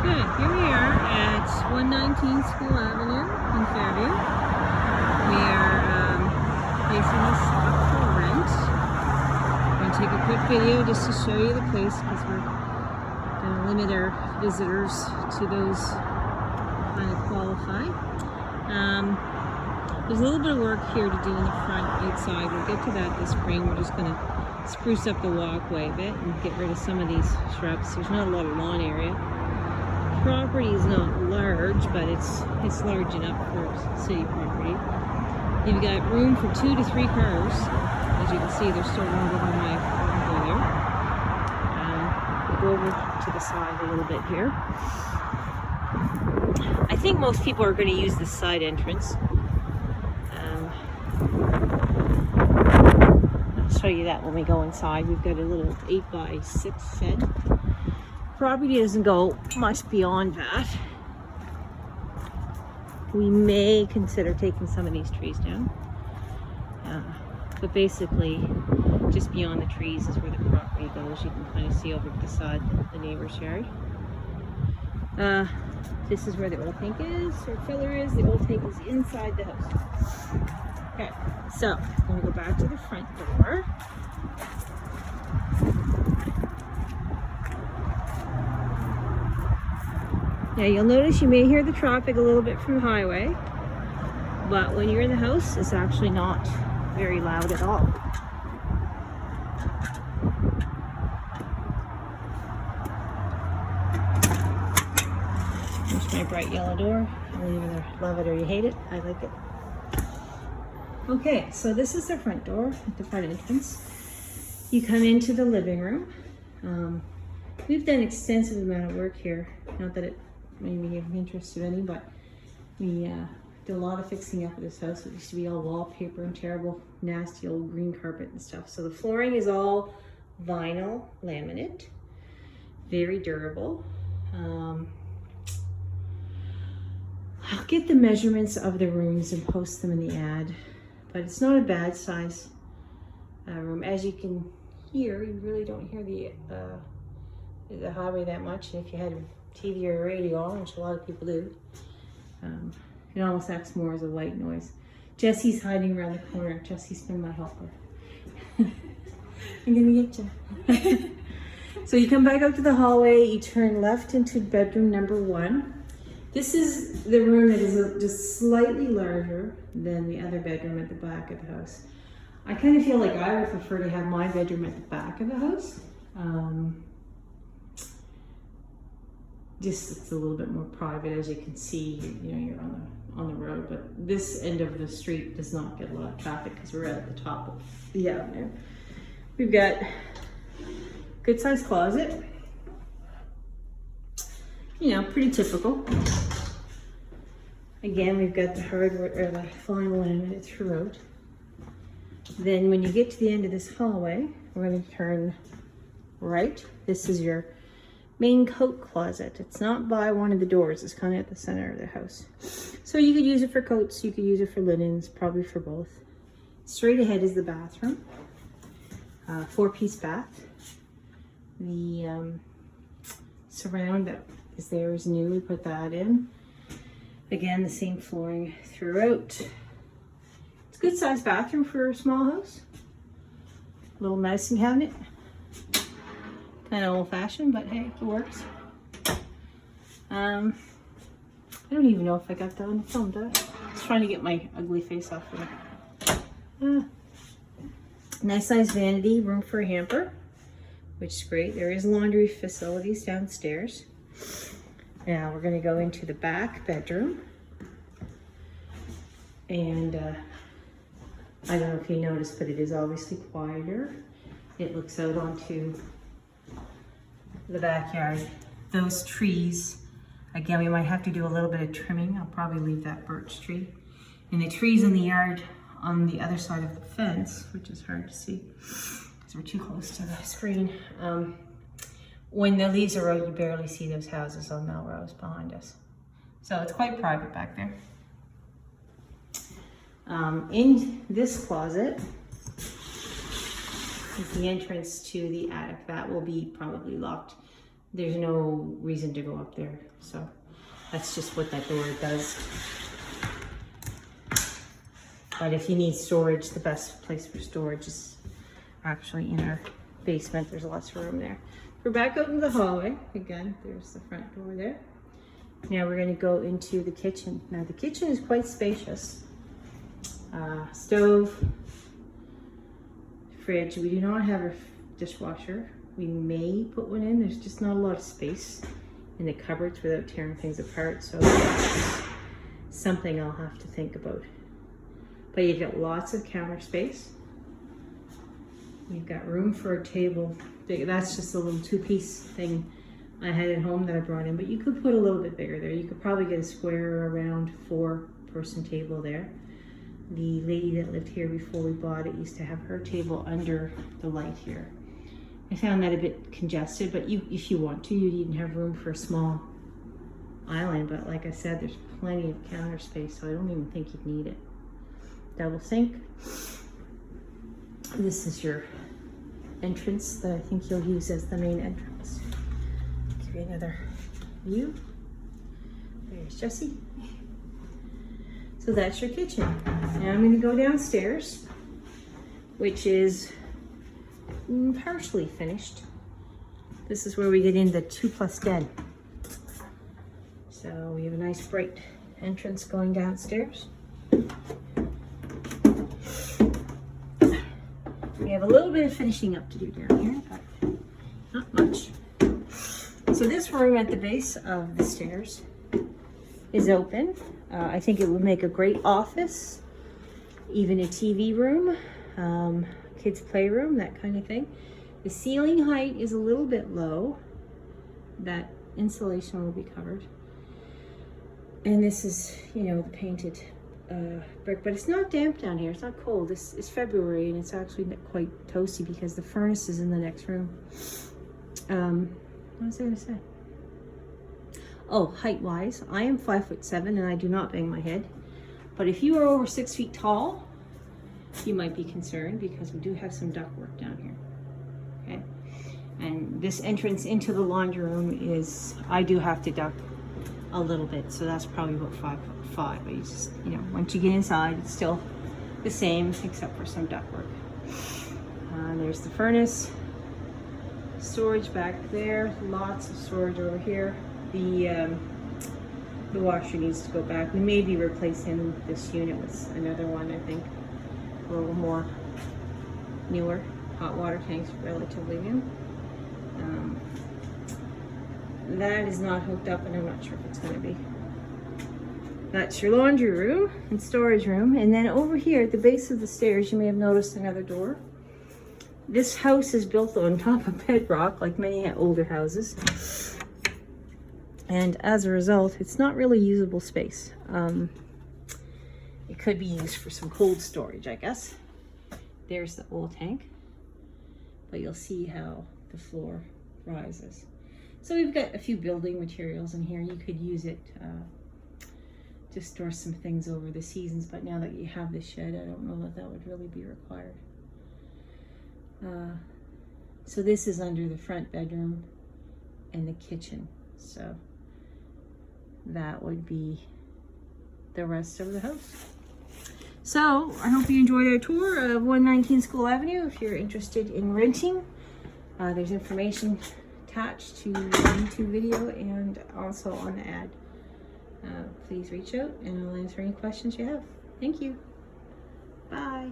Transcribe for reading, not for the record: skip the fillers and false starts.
Okay, here we are at 119 School Avenue in Fairview. We are placing this stock for rent. I'm going to take a quick video just to show you the place because we're going to limit our visitors to those kind of qualify. There's a little bit of work here to do in the front outside. We'll get to that this spring. We're just going to spruce up the walkway a bit and get rid of some of these shrubs. There's not a lot of lawn area. Property is not large, but it's large enough for city property. You've got room for 2 to 3 cars. As you can see, there's still room behind my bungalow there. We'll go over to the side a little bit here. I think most people are going to use the side entrance. I'll show you that when we go inside. We've got a little 8x6 shed. Property doesn't go much beyond that. We may consider taking some of these trees down. But basically, just beyond the trees is where the property goes. You can kind of see over beside the neighbor's yard. This is where the old tank is, or filler is. The old tank is inside the house. Okay, so I'm going to go back to the front door. Now you'll notice you may hear the traffic a little bit from the highway, but when you're in the house, it's actually not very loud at all. There's my bright yellow door. You'll either love it or you hate it. I like it. Okay, so this is the front door, the front entrance. You come into the living room. We've done extensive amount of work here. Not that it maybe of interest to any, but we did a lot of fixing up at this house. It used to be all wallpaper and terrible, nasty old green carpet and stuff. So the flooring is all vinyl laminate, very durable. I'll get the measurements of the rooms and post them in the ad, but it's not a bad size room. As you can hear, you really don't hear the highway that much. And if you had a TV or a radio on, which a lot of people do, it almost acts more as a white noise. Jesse's hiding around the corner. Jesse's been my helper. I'm gonna get you. So you come back out to the hallway, you turn left into bedroom number 1. This is the room that is just slightly larger than the other bedroom at the back of the house. I kind of feel like I would prefer to have my bedroom at the back of the house. Just it's a little bit more private, as you can see. You know, you're on the road, but this end of the street does not get a lot of traffic because we're at the top of the avenue. We've got good sized closet. You know, pretty typical. Again, we've got the hardwood or the vinyl laminate throughout. Then when you get to the end of this hallway, we're going to turn right. This is your main coat closet. It's not by one of the doors. It's kind of at the center of the house. So you could use it for coats, you could use it for linens, probably for both. Straight ahead is the bathroom. 4-piece bath. The surround that is there is new. We put that in. Again, the same flooring throughout. It's a good sized bathroom for a small house. Little medicine cabinet. Kind of old fashioned, but hey, it works. I don't even know if I got that on the film, did I? I was trying to get my ugly face off there. Nice size vanity, room for a hamper, which is great. There is laundry facilities downstairs. Now we're going to go into the back bedroom. And I don't know if you noticed, but it is obviously quieter. It looks out onto the backyard. Those trees, again, we might have to do a little bit of trimming. I'll probably leave that birch tree. And the trees in the yard on the other side of the fence, which is hard to see because we're too close to the screen. When the leaves are out, you barely see those houses on Melrose behind us. So it's quite private back there. In this closet is the entrance to the attic. That will be probably locked there's no reason to go up there. So that's just what that door does. But if you need storage, the best place for storage is actually in our basement. There's lots of room there. We're back out in the hallway. Again, there's the front door there. Now we're going to go into the kitchen. Now the kitchen is quite spacious. Stove, fridge. We do not have a dishwasher. We may put one in. There's just not a lot of space in the cupboards without tearing things apart. So that's something I'll have to think about. But you've got lots of counter space. You've got room for a table. That's just a little two-piece thing I had at home that I brought in, but you could put a little bit bigger there. You could probably get a square around 4-person table there. The lady that lived here before we bought it used to have her table under the light here. I found that a bit congested, but if you want to, you'd even have room for a small island. But like I said, there's plenty of counter space, so I don't even think you'd need it. Double sink. This is your entrance that I think you'll use as the main entrance. Give you another view. There's Jessie. So that's your kitchen. Now I'm going to go downstairs, which is partially finished. This is where we get in the 2+ den. So we have a nice bright entrance going downstairs. We have a little bit of finishing up to do down here, but not much. So this room at the base of the stairs is open. I think it would make a great office, even a TV room, kids' playroom, that kind of thing. The ceiling height is a little bit low. That insulation will be covered. And this is, you know, the painted brick, but it's not damp down here. It's not cold. This is February and it's actually quite toasty because the furnace is in the next room. What was I going to say? Oh, height wise, I am 5'7" and I do not bang my head. But if you are over 6 feet tall, you might be concerned because we do have some ductwork down here. Okay, and this entrance into the laundry room is, I do have to duct a little bit, so that's probably about 5'5". But you just, you know, once you get inside, it's still the same except for some ductwork. There's the furnace, storage back there, lots of storage over here. The washer needs to go back. We may be replacing this unit with another one, I think, a little more newer. Hot water tank's relatively new. That is not hooked up and I'm not sure if it's going to be. That's your laundry room and storage room. And then over here at the base of the stairs, you may have noticed another door. This house is built on top of bedrock, like many older houses. And as a result, it's not really usable space. It could be used for some cold storage, I guess. There's the oil tank. But you'll see how the floor rises. So we've got a few building materials in here. You could use it to store some things over the seasons. But now that you have this shed, I don't know that that would really be required. So this is under the front bedroom and the kitchen. So that would be the rest of the house. So I hope you enjoyed our tour of 119 School Avenue. If you're interested in renting, there's information attached to the YouTube video and also on the ad. Please reach out and I'll answer any questions you have. Thank you. Bye.